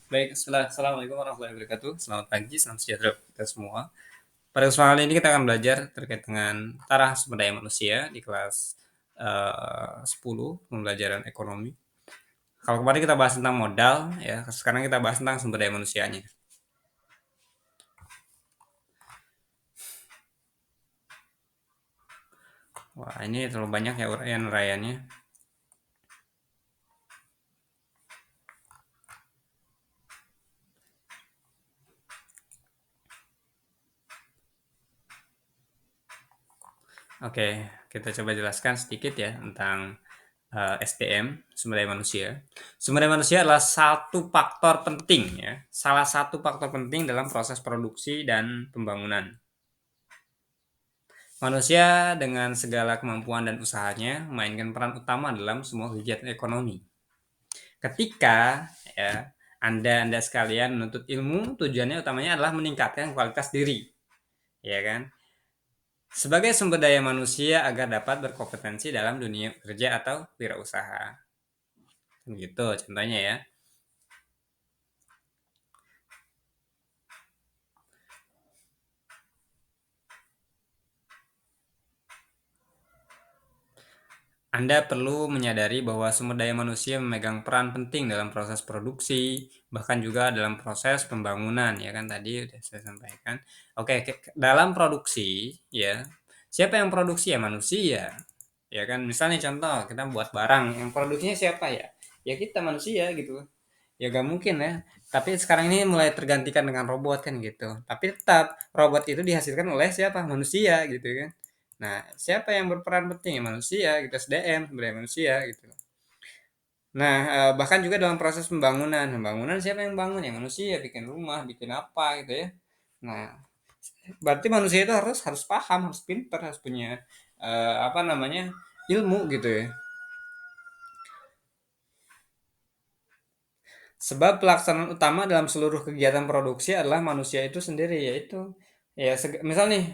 Baik, assalamualaikum warahmatullahi wabarakatuh. Selamat pagi, salam sejahtera untuk kita semua. Pada kesempatan ini kita akan belajar terkait dengan taraf sumber daya manusia di kelas 10 pembelajaran ekonomi. Kalau kemarin kita bahas tentang modal, ya sekarang kita bahas tentang sumber daya manusianya. Wah, ini terlalu banyak ya uraian-uraiannya. Oke, kita coba jelaskan sedikit ya tentang SDM, sumber daya manusia. Sumber daya manusia adalah satu faktor penting ya, salah satu faktor penting dalam proses produksi dan pembangunan. Manusia dengan segala kemampuan dan usahanya memainkan peran utama dalam semua kegiatan ekonomi. Ketika ya Anda sekalian menuntut ilmu, tujuannya utamanya adalah meningkatkan kualitas diri, ya kan? Sebagai sumber daya manusia agar dapat berkompetensi dalam dunia kerja atau wirausaha. Gitu contohnya ya. Anda perlu menyadari bahwa sumber daya manusia memegang peran penting dalam proses produksi, bahkan juga dalam proses pembangunan, ya kan tadi udah saya sampaikan. Oke, dalam produksi, ya, siapa yang produksi ya manusia, ya kan. Misalnya contoh kita buat barang, yang produksinya siapa ya? Ya kita manusia gitu. Ya gak mungkin ya. Tapi sekarang ini mulai tergantikan dengan robot kan gitu. Tapi tetap robot itu dihasilkan oleh siapa? Manusia gitu kan. Nah, siapa yang berperan penting? Ya manusia, gitu, SDM, sumber daya manusia gitu. Nah, bahkan juga dalam proses pembangunan. Pembangunan siapa yang bangun? Ya manusia, bikin rumah, bikin apa gitu ya. Nah, berarti manusia itu harus harus paham, harus pintar, harus punya apa namanya? Ilmu gitu ya. Sebab pelaksanaan utama dalam seluruh kegiatan produksi adalah manusia itu sendiri, yaitu ya misal nih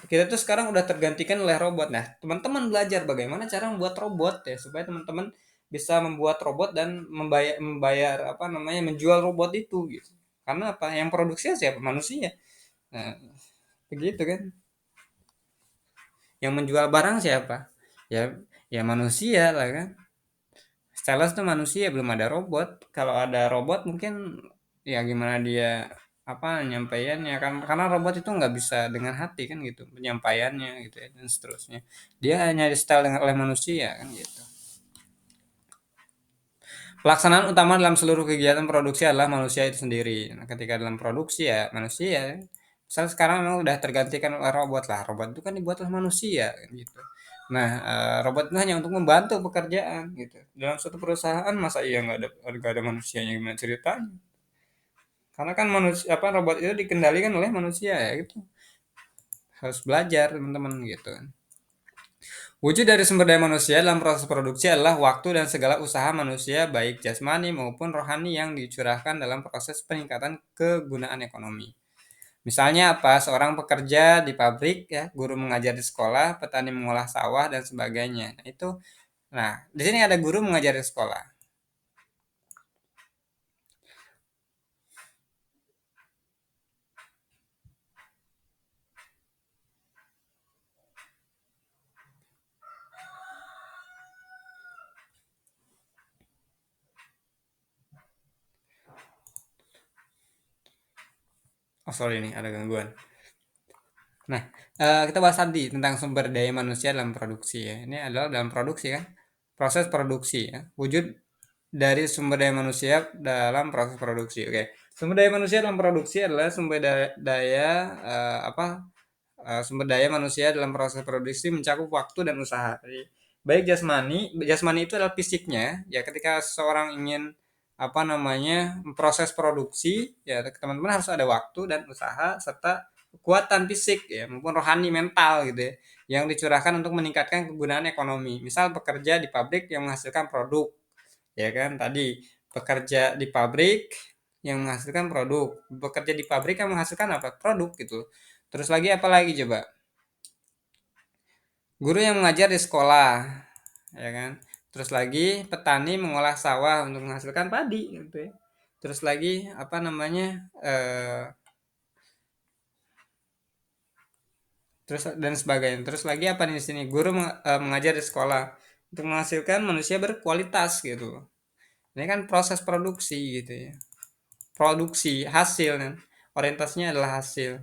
kita tuh sekarang udah tergantikan oleh robot. Nah, teman-teman belajar bagaimana cara membuat robot ya supaya teman-teman bisa membuat robot dan membayar apa namanya menjual robot itu gitu. Karena apa? Yang produksi siapa? Manusia. Nah, begitu kan. Yang menjual barang siapa? Ya ya manusia lah kan. Sales tuh manusia, belum ada robot. Kalau ada robot mungkin ya gimana dia apa nyampaiannya kan karena robot itu nggak bisa dengan hati kan gitu penyampaiannya gitu ya dan seterusnya. Dia hanya di style dengan oleh manusia kan gitu. Pelaksanaan utama dalam seluruh kegiatan produksi adalah manusia itu sendiri. Nah, ketika dalam produksi ya manusia. Misal sekarang memang udah tergantikan oleh robot lah. Robot itu kan dibuat oleh manusia kan gitu. Nah, robot itu hanya untuk membantu pekerjaan gitu. Dalam suatu perusahaan masa iya nggak ada manusianya gimana ceritanya? Karena kan manusia apa robot itu dikendalikan oleh manusia ya gitu. Harus belajar teman-teman gitu. Wujud dari sumber daya manusia dalam proses produksi adalah waktu dan segala usaha manusia baik jasmani maupun rohani yang dicurahkan dalam proses peningkatan kegunaan ekonomi. Misalnya apa? Seorang pekerja di pabrik ya, guru mengajar di sekolah, petani mengolah sawah dan sebagainya. Nah, itu nah, di sini ada guru mengajar di sekolah. Oh, sorry nih, ada gangguan. Nah, kita bahas tadi tentang sumber daya manusia dalam produksi ya. Ini adalah dalam produksi kan, proses produksi ya. Wujud dari sumber daya manusia dalam proses produksi. Oke, sumber daya manusia dalam produksi adalah sumber daya, apa sumber daya manusia dalam proses produksi mencakup waktu dan usaha. Jadi, baik jasmani itu adalah fisiknya. Ya, ketika seseorang ingin apa namanya proses produksi, ya teman-teman harus ada waktu dan usaha serta kekuatan fisik ya maupun rohani mental gitu ya yang dicurahkan untuk meningkatkan kegunaan ekonomi. Misal bekerja di pabrik yang menghasilkan produk, ya kan tadi bekerja di pabrik yang menghasilkan produk, bekerja di pabrik yang menghasilkan apa? Produk gitu. Terus lagi apa lagi coba? Guru yang mengajar di sekolah, ya kan? Terus lagi petani mengolah sawah untuk menghasilkan padi gitu ya. terus lagi apa namanya, terus dan sebagainya. Terus lagi apa nih di sini, guru mengajar di sekolah untuk menghasilkan manusia berkualitas gitu. Ini kan proses produksi gitu ya. Produksi, hasil kan. Orientasinya adalah hasil.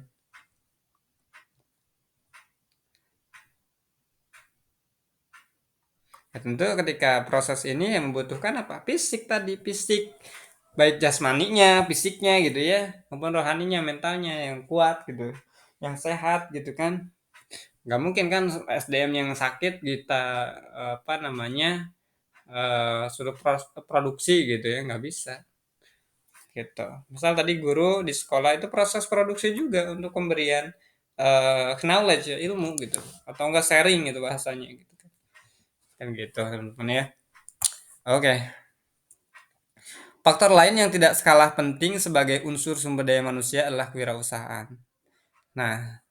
Ya, tentu ketika proses ini yang membutuhkan apa? Fisik tadi, fisik. Baik jasmaninya, fisiknya gitu ya, maupun rohaninya, mentalnya yang kuat gitu. Yang sehat gitu kan. Nggak mungkin kan SDM yang sakit kita apa namanya suruh produksi gitu ya, nggak bisa gitu. Misal tadi guru di sekolah itu proses produksi juga untuk pemberian knowledge ya, ilmu gitu, atau enggak sharing gitu bahasanya gitu kan gitu teman-teman ya. Oke, faktor lain yang tidak kalah penting sebagai unsur sumber daya manusia adalah kewirausahaan. Nah,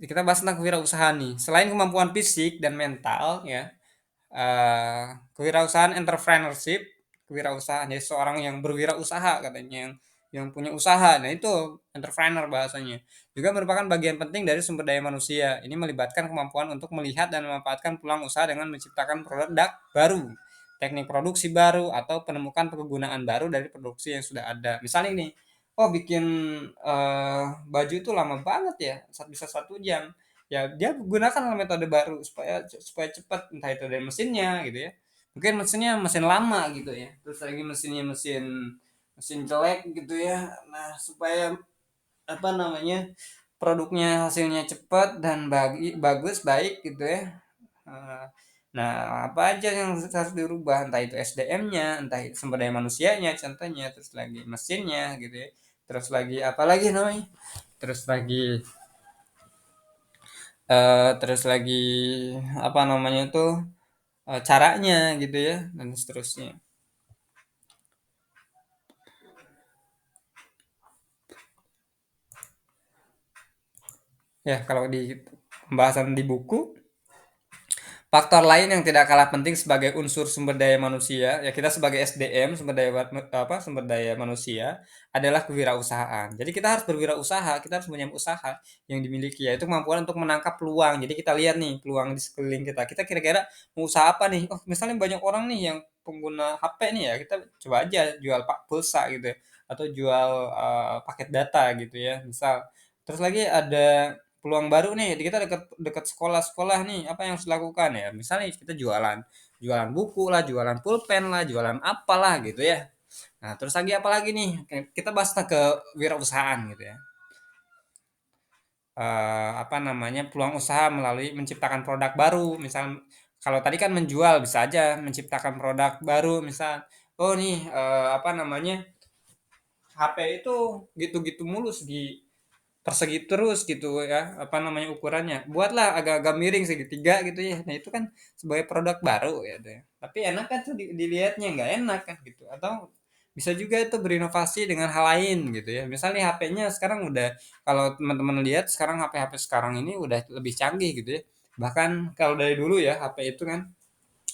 kita bahas tentang kewirausahaan nih. Selain kemampuan fisik dan mental ya, kewirausahaan entrepreneurship, kewirausahaan jadi seorang yang berwirausaha katanya, yang punya usaha. Nah, itu entrepreneur bahasanya. Juga merupakan bagian penting dari sumber daya manusia. Ini melibatkan kemampuan untuk melihat dan memanfaatkan peluang usaha dengan menciptakan produk baru, teknik produksi baru, atau penemukan kegunaan baru dari produksi yang sudah ada. Misalnya ini, oh bikin baju itu lama banget ya, bisa 1 jam. Ya dia gunakan metode baru supaya cepat, entah itu dari mesinnya gitu ya, mungkin mesinnya mesin lama gitu ya, terus lagi mesinnya mesin mesin jelek gitu ya. Nah supaya apa namanya, produknya hasilnya cepat dan bagus baik gitu ya. Eh, nah apa aja yang harus dirubah, entah itu SDM-nya, entah itu sumber daya manusianya contohnya, terus lagi mesinnya gitu ya, terus lagi apa lagi namanya, terus lagi terus lagi apa namanya tuh, caranya gitu ya dan seterusnya. Ya kalau di pembahasan di buku, faktor lain yang tidak kalah penting sebagai unsur sumber daya manusia, ya kita sebagai SDM, sumber daya manusia adalah kewirausahaan. Jadi kita harus berwirausaha, kita harus punya usaha yang dimiliki, yaitu kemampuan untuk menangkap peluang. Jadi kita lihat nih peluang di sekeliling kita. Kita kira-kira mau usaha apa nih? Oh, misalnya banyak orang nih yang pengguna HP nih ya, kita coba aja jual pak pulsa gitu ya, atau jual paket data gitu ya, misal. Terus lagi ada peluang baru nih, kita dekat dekat sekolah-sekolah nih, apa yang harus dilakukan ya? Misalnya kita jualan jualan buku lah, jualan pulpen lah, jualan apalah gitu ya. Nah, terus lagi apa lagi nih? Kita bahas ke wirausahaan gitu ya. Apa namanya, peluang usaha melalui menciptakan produk baru. Misal kalau tadi kan menjual, bisa aja menciptakan produk baru, misal, oh nih apa namanya, HP itu gitu-gitu mulus persegi terus gitu ya, apa namanya, ukurannya. Buatlah agak-agak miring segitiga gitu ya. Nah, itu kan sebagai produk baru ya deh. Tapi enak kan tuh dilihatnya, nggak enak kan gitu. Atau bisa juga itu berinovasi dengan hal lain gitu ya. Misalnya HP-nya sekarang udah, kalau teman-teman lihat sekarang HP-HP sekarang ini udah lebih canggih gitu ya. Bahkan kalau dari dulu ya HP itu kan,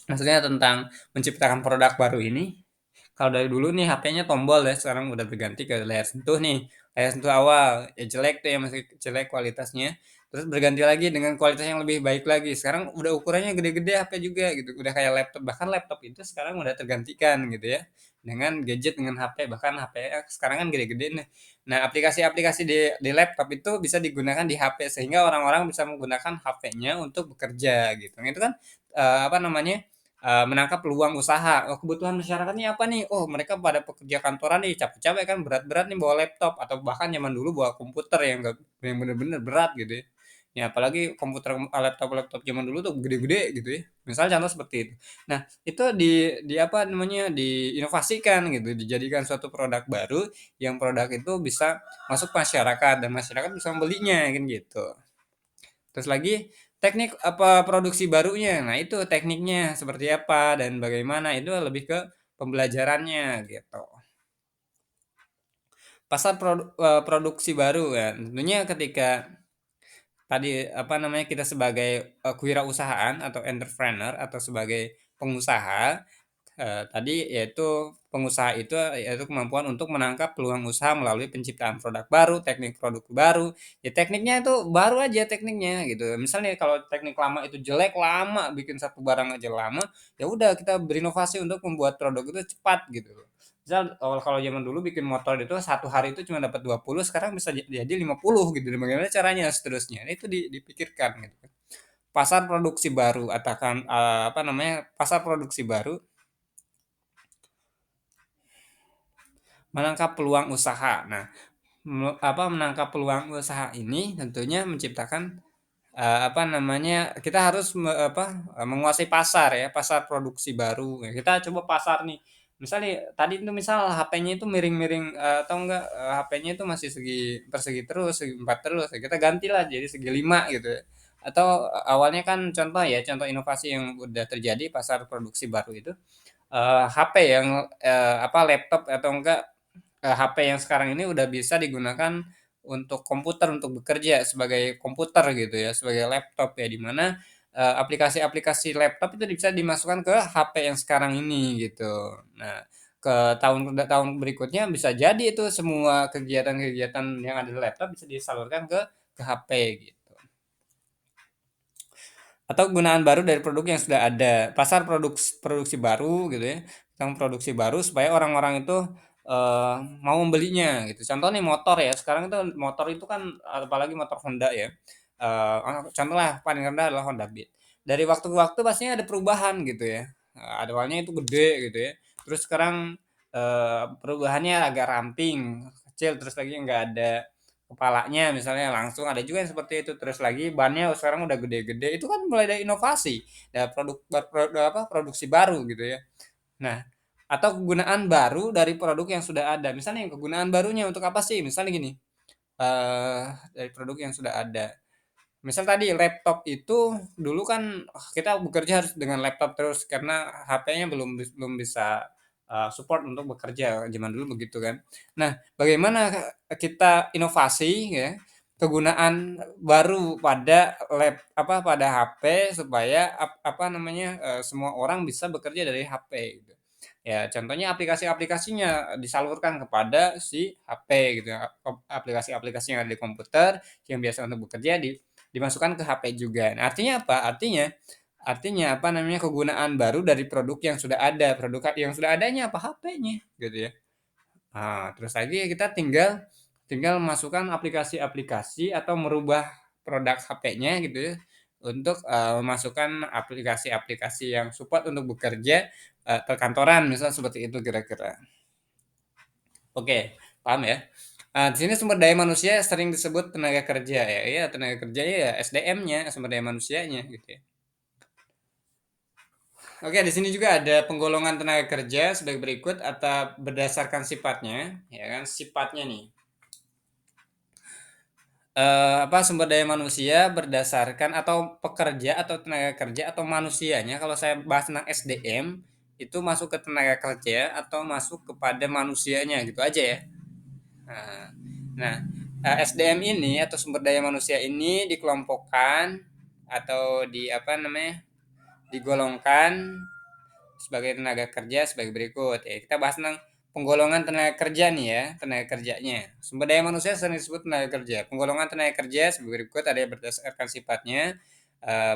maksudnya tentang menciptakan produk baru ini, kalau dari dulu nih HP-nya tombol ya, sekarang udah berganti ke layar sentuh nih. Layar sentuh awal, ya jelek tuh ya, masih jelek kualitasnya. Terus berganti lagi dengan kualitas yang lebih baik lagi. Sekarang udah ukurannya gede-gede HP juga gitu. Udah kayak laptop. Bahkan laptop itu sekarang udah tergantikan gitu ya. Dengan gadget, dengan HP. Bahkan HP sekarang kan gede-gede nih. Nah, aplikasi-aplikasi di laptop itu bisa digunakan di HP. Sehingga orang-orang bisa menggunakan HP-nya untuk bekerja gitu. Nah, itu kan apa namanya, menangkap peluang usaha. Oh, kebutuhan masyarakat ini apa nih? Oh, mereka pada pekerja kantoran nih, capek-capek kan, berat-berat nih bawa laptop, atau bahkan zaman dulu bawa komputer yang enggak, yang bener-bener berat gitu ya. Ya apalagi komputer, laptop-laptop zaman dulu tuh gede-gede gitu ya. Misal contoh seperti itu. Nah, itu di apa namanya, diinovasikan gitu, dijadikan suatu produk baru yang produk itu bisa masuk masyarakat dan masyarakat bisa membelinya kan gitu. Terus lagi teknik apa produksi barunya. Nah, itu tekniknya seperti apa dan bagaimana, itu lebih ke pembelajarannya gitu. Pasar produksi baru ya. Tentunya ketika tadi apa namanya, kita sebagai kewirausahaan atau entrepreneur atau sebagai pengusaha, Tadi yaitu pengusaha itu yaitu kemampuan untuk menangkap peluang usaha melalui penciptaan produk baru, teknik produk baru. Ya tekniknya itu baru aja tekniknya gitu. Misalnya kalau teknik lama itu jelek, lama bikin satu barang aja lama, ya udah kita berinovasi untuk membuat produk itu cepat gitu. Misal kalau zaman dulu bikin motor itu satu hari itu cuma dapat 20, sekarang bisa jadi 50 gitu. Bagaimana caranya seterusnya? Nah, itu dipikirkan gitu kan. Pasar produksi baru atau apa namanya? Pasar produksi baru menangkap peluang usaha. Nah, menangkap peluang usaha ini tentunya menciptakan apa namanya, kita harus menguasai pasar ya, pasar produksi baru. Ya, kita coba pasar nih. Misalnya tadi itu misal HP-nya itu miring-miring atau enggak HP-nya itu masih persegi terus, segi 4 terus. Ya kita gantilah jadi segi 5 gitu ya. Atau awalnya kan contoh ya, contoh inovasi yang udah terjadi pasar produksi baru itu HP yang laptop atau enggak HP yang sekarang ini udah bisa digunakan untuk komputer, untuk bekerja sebagai komputer gitu ya, sebagai laptop ya, di mana, aplikasi-aplikasi laptop itu bisa dimasukkan ke HP yang sekarang ini gitu. Nah, ke tahun berikutnya bisa jadi itu semua kegiatan-kegiatan yang ada di laptop bisa disalurkan ke HP gitu. Atau gunaan baru dari produk yang sudah ada, pasar produksi baru gitu ya, tentang produksi baru supaya orang-orang itu, mau membelinya gitu. Contoh nih motor ya, sekarang itu motor itu kan apalagi motor Honda ya, contohlah paling rendah adalah Honda Beat. Dari waktu ke waktu pastinya ada perubahan gitu ya, awalnya itu gede gitu ya, terus sekarang, perubahannya agak ramping, kecil, terus lagi nggak ada kepalanya misalnya langsung, ada juga yang seperti itu, terus lagi bannya sekarang udah gede-gede, itu kan mulai dari inovasi, ya produksi baru gitu ya. Nah, atau kegunaan baru dari produk yang sudah ada, misalnya yang kegunaan barunya untuk apa sih? Misalnya gini, dari produk yang sudah ada, misal tadi laptop itu dulu kan kita bekerja harus dengan laptop terus karena HP-nya belum bisa, support untuk bekerja, zaman dulu begitu kan. Nah, bagaimana kita inovasi ya, kegunaan baru pada pada HP supaya apa namanya, semua orang bisa bekerja dari HP gitu. Ya contohnya aplikasi-aplikasinya disalurkan kepada si HP gitu ya, aplikasi-aplikasi yang ada di komputer yang biasa untuk bekerja dimasukkan ke HP juga. Nah, artinya apa? Artinya apa namanya, kegunaan baru dari produk yang sudah ada. Produk yang sudah adanya apa? HP-nya, gitu ya. Nah, terus lagi kita tinggal tinggal masukkan aplikasi-aplikasi atau merubah produk HP-nya gitu ya, untuk, memasukkan aplikasi-aplikasi yang support untuk bekerja, perkantoran misal seperti itu kira-kira. Oke, paham ya? Di sini sumber daya manusia sering disebut tenaga kerja ya, iya tenaga kerjanya ya SDM-nya, sumber daya manusianya gitu ya. Oke, di sini juga ada penggolongan tenaga kerja sebagai berikut atau berdasarkan sifatnya, ya kan? Sifatnya nih, sumber daya manusia berdasarkan atau pekerja atau tenaga kerja atau manusianya, kalau saya bahas tentang SDM, itu masuk ke tenaga kerja atau masuk kepada manusianya gitu aja ya. Nah nah, SDM ini atau sumber daya manusia ini dikelompokkan atau digolongkan sebagai tenaga kerja sebagai berikut. Ya, kita bahas tentang penggolongan tenaga kerja nih ya, tenaga kerjanya. Sumber daya manusia sering disebut tenaga kerja. Penggolongan tenaga kerja sebagai berikut ada yang berdasarkan sifatnya.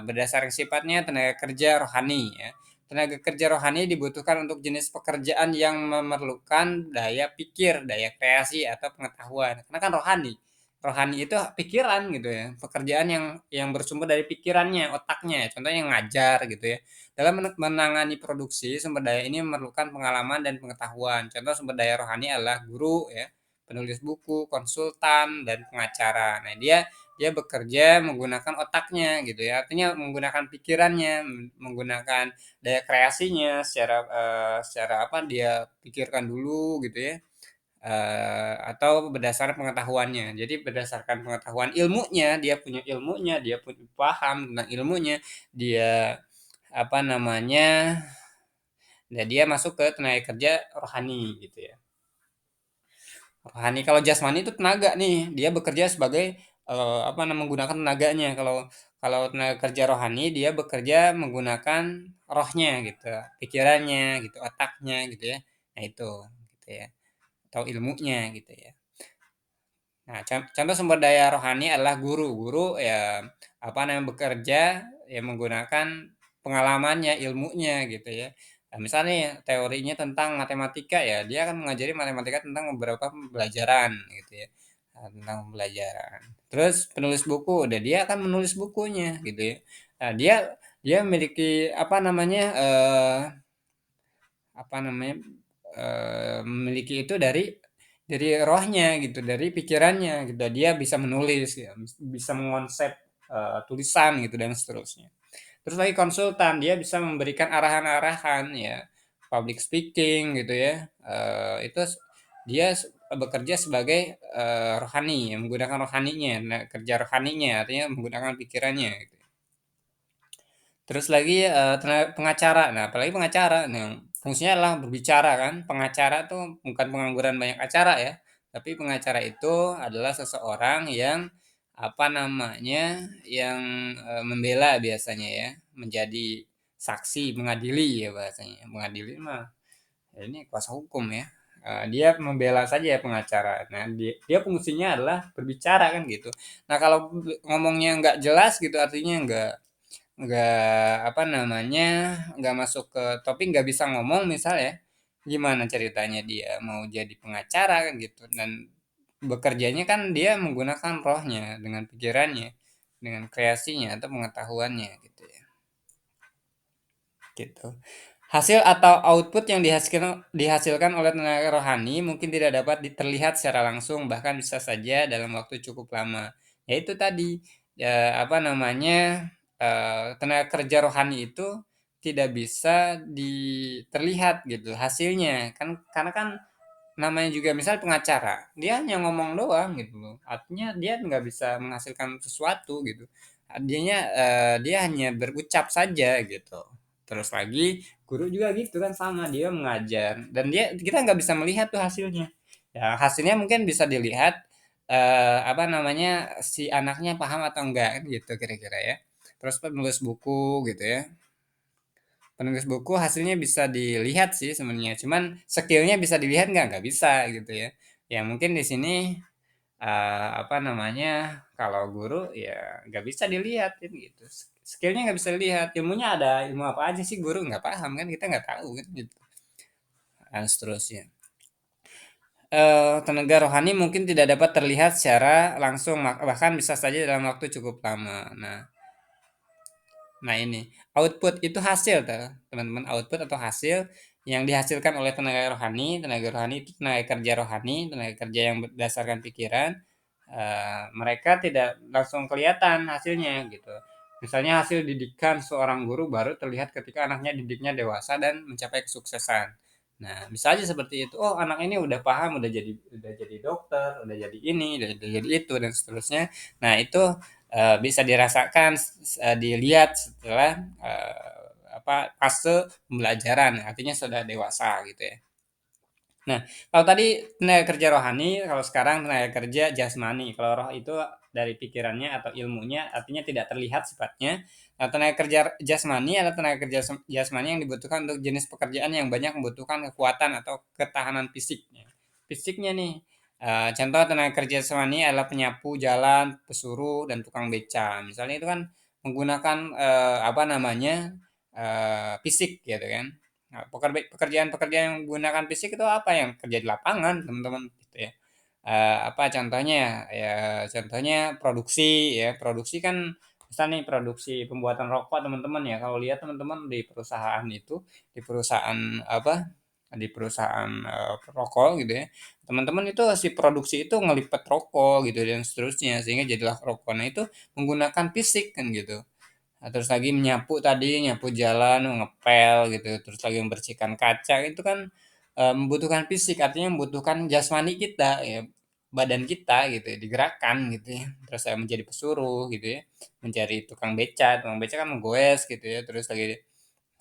Berdasarkan sifatnya tenaga kerja rohani ya. Tenaga kerja rohani dibutuhkan untuk jenis pekerjaan yang memerlukan daya pikir, daya kreasi atau pengetahuan. Karena kan rohani. Rohani itu pikiran gitu ya, pekerjaan yang bersumber dari pikirannya, otaknya. Contohnya ngajar gitu ya. Dalam menangani produksi, sumber daya ini memerlukan pengalaman dan pengetahuan. Contoh sumber daya rohani adalah guru ya, penulis buku, konsultan, dan pengacara. Nah, dia dia bekerja menggunakan otaknya gitu ya. Artinya menggunakan pikirannya, menggunakan daya kreasinya secara apa dia pikirkan dulu gitu ya. Atau berdasarkan pengetahuannya. Jadi berdasarkan pengetahuan ilmunya, dia punya paham tentang ilmunya, dia apa namanya, nah dia masuk ke tenaga kerja rohani gitu ya. Rohani kalau jasmani itu tenaga nih, dia bekerja sebagai menggunakan tenaganya. Kalau kalau tenaga kerja rohani dia bekerja menggunakan rohnya gitu, pikirannya gitu, otaknya gitu ya. Nah itu, gitu ya, atau ilmunya gitu ya. Nah, contoh sumber daya rohani adalah guru. Guru ya bekerja ya menggunakan pengalamannya, ilmunya gitu ya. Nah, misalnya nih teorinya tentang matematika ya, dia akan mengajari matematika tentang beberapa pembelajaran gitu ya. Nah, tentang pembelajaran. Terus penulis buku, udah dia akan menulis bukunya gitu ya. Nah, dia dia memiliki apa namanya memiliki itu dari rohnya gitu, dari pikirannya gitu. Dia bisa menulis ya, bisa mengonsep tulisan gitu dan seterusnya. Terus lagi konsultan, dia bisa memberikan arahan-arahan ya, public speaking gitu ya. Itu dia bekerja sebagai rohani, menggunakan rohaninya, nah, kerja rohaninya artinya menggunakan pikirannya gitu. Terus lagi, pengacara. Nah, apalagi pengacara, nah, fungsinya adalah berbicara kan. Pengacara tuh bukan pengangguran banyak acara ya, tapi pengacara itu adalah seseorang yang, yang, membela biasanya ya, menjadi saksi, mengadili ya bahasanya. Mengadili mah, ya ini kuasa hukum ya. Dia membela saja ya pengacara. Nah, dia fungsinya adalah berbicara kan gitu. Nah, kalau ngomongnya nggak jelas gitu, artinya nggak masuk ke topik, nggak bisa ngomong misal ya, gimana ceritanya dia mau jadi pengacara kan gitu, dan bekerjanya kan dia menggunakan rohnya dengan pikirannya, dengan kreasinya atau pengetahuannya gitu ya, gitu. Hasil atau output yang dihasilkan oleh tenaga rohani mungkin tidak dapat terlihat secara langsung, bahkan bisa saja dalam waktu cukup lama. Yaitu tadi, tenaga kerja rohani itu tidak bisa terlihat gitu hasilnya. Karena kan namanya juga misal pengacara, dia hanya ngomong doang gitu loh. Artinya dia nggak bisa menghasilkan sesuatu gitu. Artinya dia hanya berucap saja gitu. Terus lagi guru juga gitu kan sama, dia mengajar dan kita nggak bisa melihat tuh hasilnya. Ya hasilnya mungkin bisa dilihat si anaknya paham atau enggak kan gitu kira-kira ya. Terus penulis buku gitu ya. Penulis buku hasilnya bisa dilihat sih sebenarnya, cuman skillnya bisa dilihat nggak bisa gitu ya. Ya mungkin di sini kalau guru ya nggak bisa dilihat kan gitu. Skillnya nggak bisa dilihat, ilmunya ada, ilmu apa aja sih guru nggak paham kan, kita nggak tahu kan gitu. Dan seterusnya. Tenaga rohani mungkin tidak dapat terlihat secara langsung, bahkan bisa saja dalam waktu cukup lama. Nah ini, output itu hasil tuh, teman-teman, output atau hasil yang dihasilkan oleh tenaga rohani itu tenaga kerja rohani, tenaga kerja yang berdasarkan pikiran, mereka tidak langsung kelihatan hasilnya gitu. Misalnya hasil didikan seorang guru baru terlihat ketika anaknya didiknya dewasa dan mencapai kesuksesan. Nah, bisa aja seperti itu. Oh, anak ini udah paham, udah jadi dokter, udah jadi ini, udah jadi itu dan seterusnya. Nah, itu bisa dirasakan, dilihat setelah fase pembelajaran, artinya sudah dewasa gitu ya. Nah, kalau tadi tenaga kerja rohani, kalau sekarang tenaga kerja jasmani. Kalau roh itu dari pikirannya atau ilmunya, artinya tidak terlihat sifatnya. Nah, tenaga kerja jasmani adalah tenaga kerja jasmani yang dibutuhkan untuk jenis pekerjaan yang banyak membutuhkan kekuatan atau ketahanan fisiknya. Fisiknya nih, contoh tenaga kerja jasmani adalah penyapu jalan, pesuruh, dan tukang beca. Misalnya itu kan menggunakan fisik gitu kan. Nah, pekerjaan-pekerjaan yang menggunakan fisik itu apa yang kerja di lapangan, teman-teman gitu ya. Apa contohnya ya? Contohnya produksi ya. Produksi kan misal nih produksi pembuatan rokok teman-teman ya. Kalau lihat teman-teman di perusahaan itu, di perusahaan di perusahaan rokok gitu ya. Teman-teman itu si produksi itu ngelipet rokok gitu dan seterusnya sehingga jadilah rokok. Nah, itu menggunakan fisik kan gitu. Nah, terus lagi menyapu tadi, nyapu jalan, ngepel gitu, terus lagi membersihkan kaca itu kan membutuhkan fisik, artinya membutuhkan jasmani kita ya, badan kita gitu ya, digerakkan gitu ya. Terus saya menjadi pesuruh gitu ya, mencari tukang beca kan menggoes gitu ya, terus lagi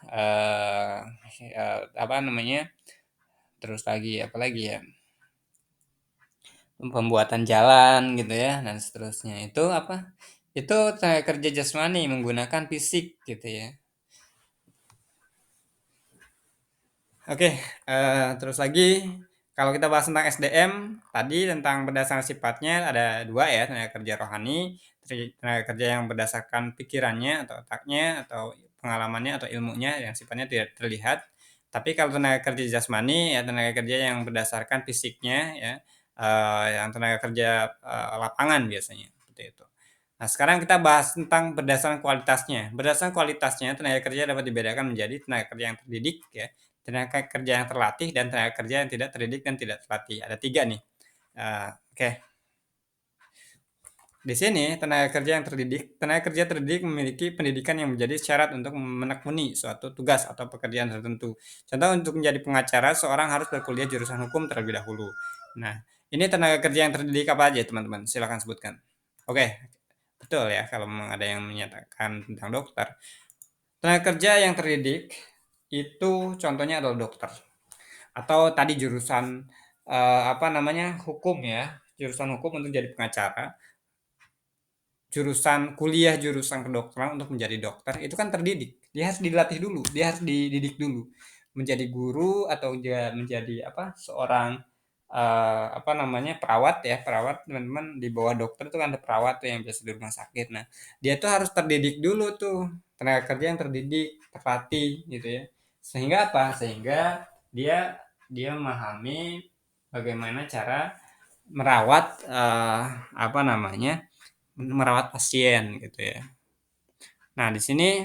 eh apa namanya? Terus lagi apa lagi ya? pembuatan jalan gitu ya dan seterusnya. Itu apa? Itu tenaga kerja jasmani menggunakan fisik gitu ya. Oke, terus lagi kalau kita bahas tentang SDM, tadi tentang berdasarkan sifatnya ada 2 ya, tenaga kerja rohani, tenaga kerja yang berdasarkan pikirannya atau otaknya atau pengalamannya atau ilmunya yang sifatnya tidak terlihat. Tapi kalau tenaga kerja jasmani, ya tenaga kerja yang berdasarkan fisiknya ya, yang tenaga kerja, lapangan biasanya, seperti itu. Nah, sekarang kita bahas tentang berdasarkan kualitasnya. Berdasarkan kualitasnya, tenaga kerja dapat dibedakan menjadi tenaga kerja yang terdidik ya, tenaga kerja yang terlatih, dan tenaga kerja yang tidak terdidik dan tidak terlatih. Ada 3 nih. Oke. Di sini tenaga kerja terdidik memiliki pendidikan yang menjadi syarat untuk menekuni suatu tugas atau pekerjaan tertentu. Contoh untuk menjadi pengacara, seorang harus berkuliah jurusan hukum terlebih dahulu. Nah, ini tenaga kerja yang terdidik apa aja teman-teman? Silakan sebutkan. Oke, betul ya kalau memang ada yang menyatakan tentang dokter. Tenaga kerja yang terdidik itu contohnya adalah dokter atau tadi jurusan apa namanya hukum ya, jurusan hukum untuk jadi pengacara, jurusan kedokteran untuk menjadi dokter itu kan terdidik. Dia harus dilatih dulu, dia harus dididik dulu menjadi guru atau dia menjadi apa seorang apa namanya perawat ya perawat teman-teman di bawah dokter itu kan ada perawat tuh yang biasa di rumah sakit. Nah dia tuh harus terdidik dulu tuh tenaga kerja yang terdidik terlatih gitu ya sehingga apa sehingga dia dia memahami bagaimana cara merawat apa namanya merawat pasien gitu ya. Nah, di sini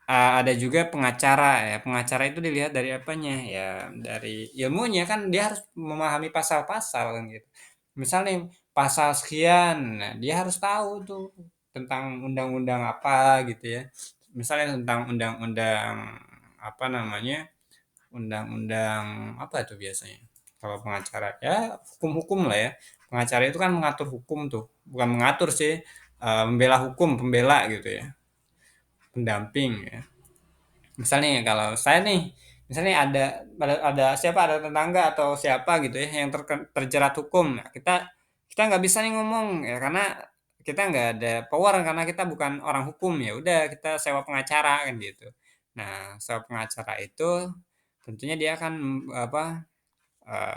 ada juga pengacara ya. Pengacara itu dilihat dari apanya? Ya dari ilmunya kan dia harus memahami pasal-pasal kan gitu. Misal nih pasal sekian, nah dia harus tahu tuh tentang undang-undang apa gitu ya. Misalnya tentang undang-undang apa namanya? Undang-undang apa tuh biasanya? Kalau pengacara ya hukum-hukum lah ya. Pengacara itu kan mengatur hukum tuh, bukan mengatur sih, membela hukum, pembela gitu ya, pendamping ya. Misalnya kalau saya nih, misalnya ada siapa ada tetangga atau siapa gitu ya yang terjerat hukum, nah kita kita nggak bisa nih ngomong ya karena kita nggak ada power karena kita bukan orang hukum ya udah kita sewa pengacara kan gitu. Nah sewa pengacara itu tentunya dia akan apa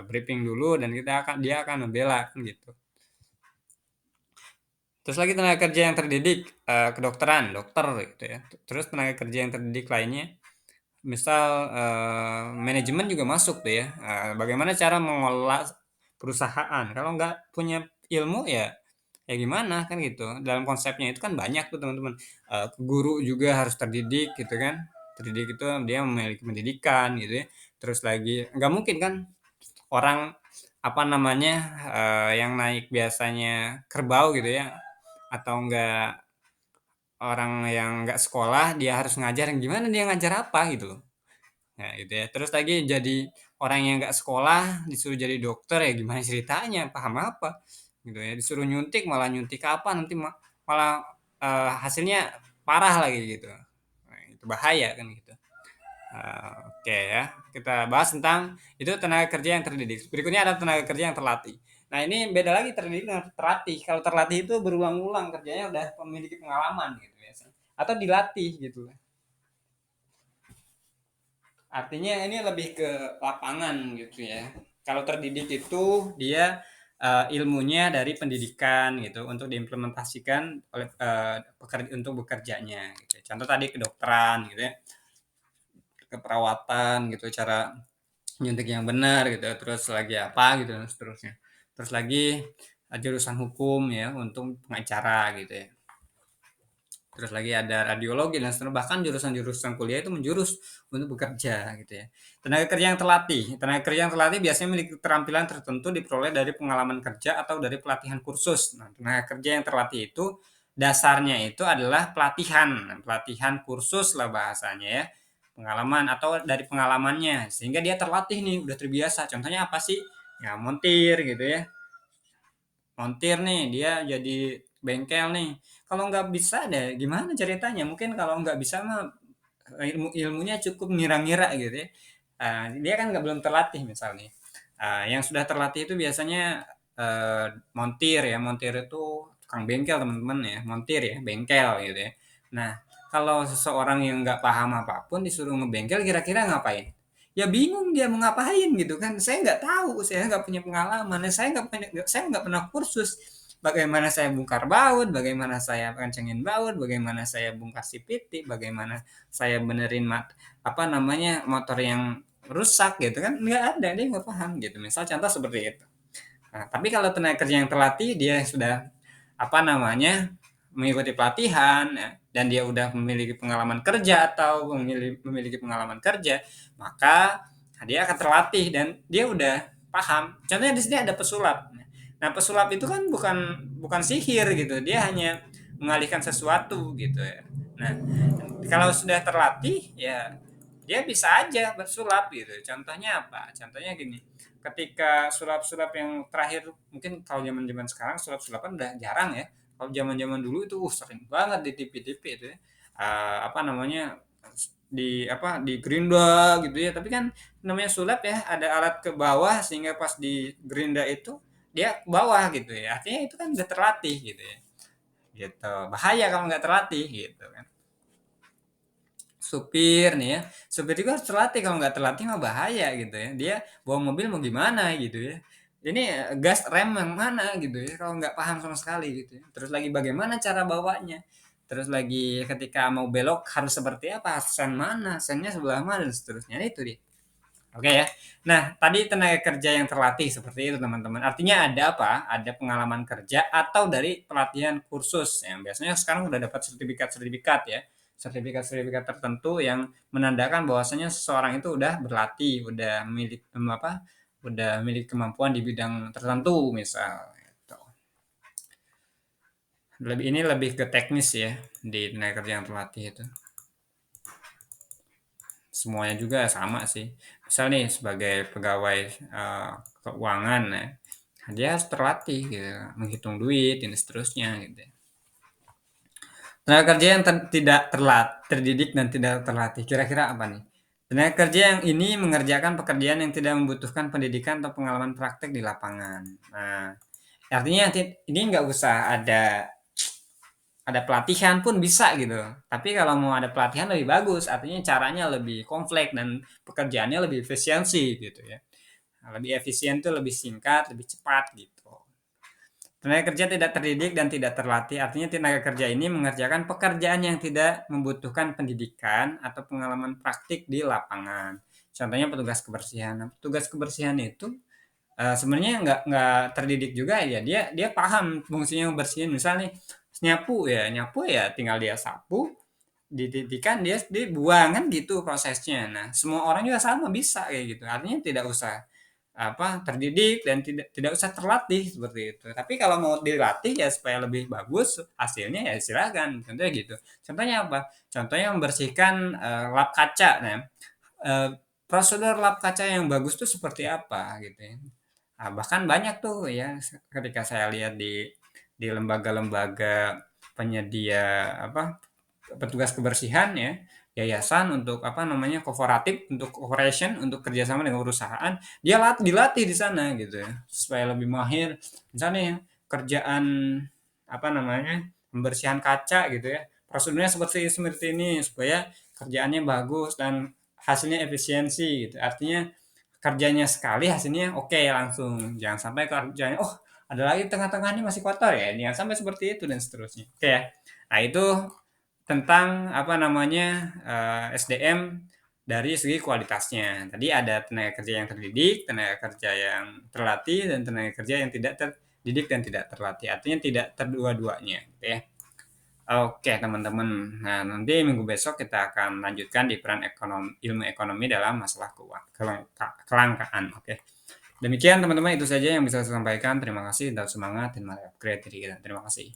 briefing dulu dan dia akan membela kan gitu. Terus lagi tenaga kerja yang terdidik kedokteran, dokter gitu ya. Terus tenaga kerja yang terdidik lainnya misal, manajemen juga masuk tuh ya, bagaimana cara mengelola perusahaan, kalau nggak punya ilmu ya ya gimana kan gitu. Dalam konsepnya itu kan banyak tuh teman-teman, guru juga harus terdidik gitu kan, terdidik itu dia memiliki pendidikan gitu ya. Terus lagi nggak mungkin kan orang, apa namanya, yang naik biasanya kerbau gitu ya, atau enggak orang yang nggak sekolah dia harus ngajar, gimana dia ngajar apa gitu loh. Nah, gitu ya. Terus lagi jadi orang yang nggak sekolah disuruh jadi dokter ya gimana ceritanya, paham apa, gitu ya. Disuruh nyuntik malah nyuntik apa, nanti malah, hasilnya parah lagi gitu. Nah, itu bahaya kan gitu. Oke ya, kita bahas tentang itu tenaga kerja yang terdidik. Berikutnya ada tenaga kerja yang terlatih. Nah, ini beda lagi terdidik dengan terlatih. Kalau terlatih itu berulang-ulang kerjanya udah memiliki pengalaman gitu biasanya atau dilatih gitu. Artinya ini lebih ke lapangan gitu ya. Kalau terdidik itu dia ilmunya dari pendidikan gitu untuk diimplementasikan oleh untuk bekerjanya gitu. Contoh tadi kedokteran gitu ya, keperawatan gitu, cara nyuntik yang benar gitu, terus lagi apa gitu dan seterusnya. Terus lagi jurusan hukum ya untuk pengacara gitu ya. Terus lagi ada radiologi dan seterusnya, bahkan jurusan-jurusan kuliah itu menjurus untuk bekerja gitu ya. Tenaga kerja yang terlatih biasanya memiliki keterampilan tertentu diperoleh dari pengalaman kerja atau dari pelatihan kursus. Nah, tenaga kerja yang terlatih itu dasarnya itu adalah pelatihan, pelatihan kursus lah bahasanya ya, pengalaman atau dari pengalamannya sehingga dia terlatih nih, udah terbiasa. Contohnya apa sih? Ya montir gitu ya, montir nih dia jadi bengkel nih kalau nggak bisa deh gimana ceritanya mungkin kalau nggak bisa mah ilmunya cukup ngira-ngira gitu ya. Dia kan nggak belum terlatih misalnya. Yang sudah terlatih itu biasanya montir ya, montir itu tukang bengkel teman-teman ya, montir ya, bengkel gitu ya. Nah, kalau seseorang yang nggak paham apapun disuruh ngebengkel kira-kira ngapain? Ya bingung dia mau ngapain gitu kan. Saya nggak tahu, saya nggak punya pengalaman, saya nggak pernah kursus bagaimana saya bongkar baut, bagaimana saya kencengin baut, bagaimana saya bongkar CVT, bagaimana saya benerin apa namanya motor yang rusak gitu kan, nggak ada, dia nggak paham gitu. Misal contoh seperti itu. Nah, tapi kalau tenaga kerja yang terlatih, dia sudah apa namanya mengikuti pelatihan ya, dan dia udah memiliki pengalaman kerja atau memiliki pengalaman kerja, maka dia akan terlatih dan dia udah paham. Contohnya di sini ada pesulap. Nah, pesulap itu kan bukan bukan sihir gitu, dia hanya mengalihkan sesuatu gitu ya. Nah, kalau sudah terlatih ya dia bisa aja bersulap gitu. Contohnya apa? Contohnya gini, ketika sulap-sulap yang terakhir mungkin kalau zaman-zaman sekarang sulap-sulapan udah jarang ya. Kalau zaman-zaman dulu itu sering banget di TV-TV itu ya. Apa namanya di gerinda gitu ya. Tapi kan namanya sulap ya, ada alat ke bawah sehingga pas di gerinda itu dia ke bawah gitu ya. Artinya itu kan udah terlatih gitu ya. Gitu. Bahaya kalau nggak terlatih gitu kan. Supir nih ya, supir juga harus terlatih, kalau nggak terlatih mah bahaya gitu ya. Dia bawa mobil mau gimana gitu ya. Ini gas rem yang mana gitu ya, kalau nggak paham sama sekali gitu ya. Terus lagi bagaimana cara bawanya. Terus lagi ketika mau belok harus seperti apa, sen mana, sennya sebelah mana dan seterusnya. Nah, itu dia. Oke ya. Nah, tadi tenaga kerja yang terlatih seperti itu teman-teman. Artinya ada apa? Ada pengalaman kerja atau dari pelatihan kursus yang biasanya sekarang udah dapat sertifikat-sertifikat ya. Sertifikat-sertifikat tertentu yang menandakan bahwasanya seseorang itu udah berlatih, udah milik apa? Udah milik kemampuan di bidang tertentu misal gitu. Lebih ke teknis ya di tenaga kerja yang terlatih itu. Semuanya juga sama sih. Misal nih sebagai pegawai keuangan ya, dia harus terlatih gitu, menghitung duit dan seterusnya gitu. Tenaga kerja yang tidak terdidik dan tidak terlatih, kira-kira apa nih? Tenaga kerja yang ini mengerjakan pekerjaan yang tidak membutuhkan pendidikan atau pengalaman praktek di lapangan. Nah, artinya ini nggak usah ada pelatihan pun bisa gitu. Tapi kalau mau ada pelatihan lebih bagus, artinya caranya lebih kompleks dan pekerjaannya lebih efisiensi gitu ya. Nah, lebih efisien tuh lebih singkat, lebih cepat gitu. Tenaga kerja tidak terdidik dan tidak terlatih, artinya tenaga kerja ini mengerjakan pekerjaan yang tidak membutuhkan pendidikan atau pengalaman praktik di lapangan. Contohnya petugas kebersihan. Nah, petugas kebersihan itu sebenarnya nggak terdidik juga ya, dia paham fungsinya bersihin. Misalnya nyapu ya tinggal dia sapu, dititikkan, dia dibuang, kan gitu prosesnya. Nah, semua orang juga sama bisa kayak gitu. Artinya tidak usah terdidik dan tidak usah terlatih seperti itu. Tapi kalau mau dilatih ya supaya lebih bagus hasilnya ya silakan. Contohnya gitu. Contohnya apa? Contohnya membersihkan lap kaca. Nah, eh, prosedur lap kaca yang bagus tuh seperti apa gitu ya. Nah, bahkan banyak tuh ya ketika saya lihat di lembaga-lembaga penyedia petugas kebersihan ya, yayasan untuk kooperatif untuk operation untuk kerjasama dengan perusahaan, dilatih di sana gitu ya supaya lebih mahir. Misalnya kerjaan pembersihan kaca gitu ya, prosedurnya seperti seperti ini supaya kerjaannya bagus dan hasilnya efisiensi gitu. Artinya kerjanya sekali hasilnya oke langsung, jangan sampai kerjanya ada lagi tengah-tengah ini masih kotor ya, jangan sampai seperti itu dan seterusnya. Oke ya. Nah, itu tentang SDM dari segi kualitasnya. Tadi ada tenaga kerja yang terdidik, tenaga kerja yang terlatih, dan tenaga kerja yang tidak terdidik dan tidak terlatih. Artinya tidak terdua-duanya, gitu ya. Oke, teman-teman. Nah, nanti minggu besok kita akan lanjutkan di peran ilmu ekonomi dalam masalah kelangkaan. Oke. Demikian teman-teman, itu saja yang bisa saya sampaikan. Terima kasih dan semangat dan mari upgrade diri kita. Terima kasih.